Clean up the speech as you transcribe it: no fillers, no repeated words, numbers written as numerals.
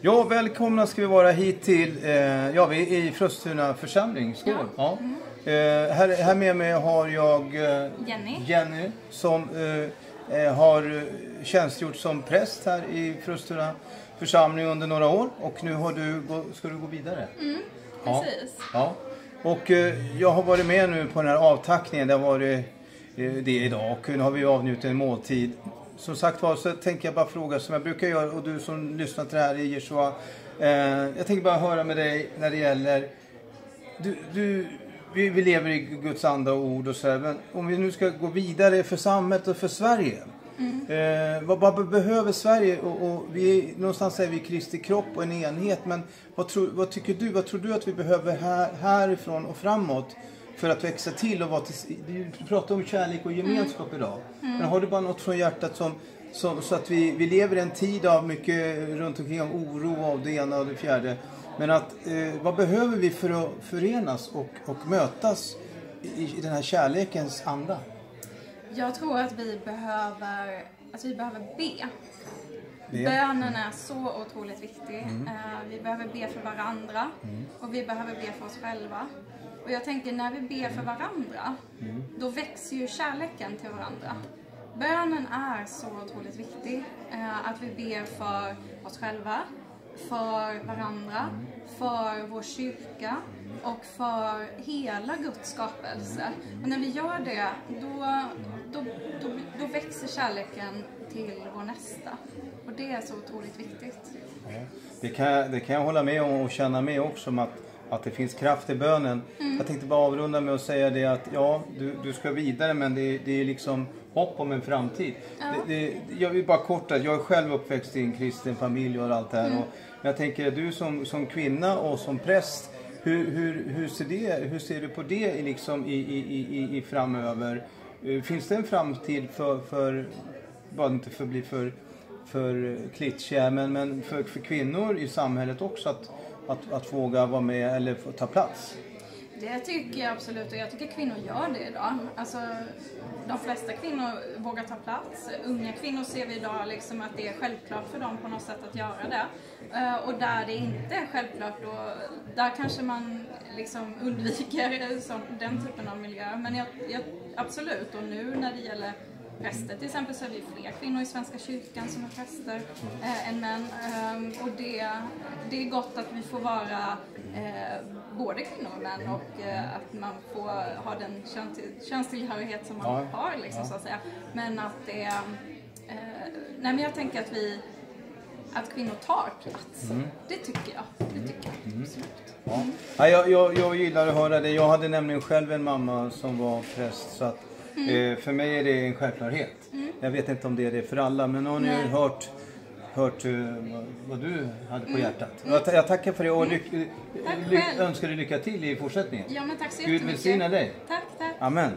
Ja, välkomna ska vi vara hit till, vi är i Fröstuna församling. Skål. Ja. Här med mig har jag Jenny som har tjänstgjort som präst här i Fröstuna församling under några år. Och nu ska du gå vidare. Precis. Ja. Och jag har varit med nu på den här avtackningen. Det har varit det idag och nu har vi avnjutit en måltid. Som sagt var så tänker jag bara fråga som jag brukar göra, och du som lyssnar till det här i Jeshua. Jag tänker bara höra med dig när det gäller, vi lever i Guds anda och ord och så här, men om vi nu ska gå vidare för samhället och för Sverige. Vad behöver Sverige? Och någonstans är vi Kristi kropp och en enhet, men vad tycker du? Vad tror du att vi behöver härifrån och framåt? För att växa till och vara du pratar om kärlek och gemenskap idag. Men har du bara något från hjärtat så att vi lever i en tid av mycket runt omkring om oro av det ena och det fjärde. Men att vad behöver vi för att förenas och mötas i den här kärlekens anda? Jag tror att vi behöver be. Bönen är så otroligt viktig. Vi behöver be för varandra och vi behöver be för oss själva. Och jag tänker när vi ber för varandra, då växer ju kärleken till varandra. Bönen är så otroligt viktig. Att vi ber för oss själva, för varandra, för vår kyrka och för hela Guds skapelse. Och när vi gör det, då växer kärleken till vår nästa. Och det är så otroligt viktigt. Det kan jag hålla med om och känna med också om att det finns kraft i bönen. Jag tänkte bara avrunda med att säga det att du ska vidare, men det är liksom hopp om en framtid. Jag vill bara kort att jag är själv uppväxt i en kristen familj och allt det här. Och jag tänker du som kvinna och som präst, hur ser du på det liksom i framöver? Finns det en framtid för bara inte för att bli för klitschig, men för kvinnor i samhället också att våga vara med eller få ta plats? Det tycker jag absolut, och jag tycker kvinnor gör det idag. Alltså, de flesta kvinnor vågar ta plats. Unga kvinnor ser vi idag liksom att det är självklart för dem på något sätt att göra det. Och där det inte är självklart, där kanske man liksom undviker den typen av miljö. Men jag absolut, och nu när det gäller präster till exempel så är vi fler kvinnor i Svenska kyrkan som är präster än män. Och det är gott att vi får vara både kvinnor och män och att man får ha den könstillhörighet som man har liksom, så att säga. Men att det men jag tänker att kvinnor tar plats. Det tycker jag. Absolut. Ja, jag gillar att höra det. Jag hade nämligen själv en mamma som var präst, så att för mig är det en självklarhet. Jag vet inte om det är det för alla, men har ni hört vad du hade på hjärtat. Jag tackar för det och önskar dig lycka till i fortsättningen. Ja, men tack så jättemycket. Gud välsigna dig. Tack. Amen.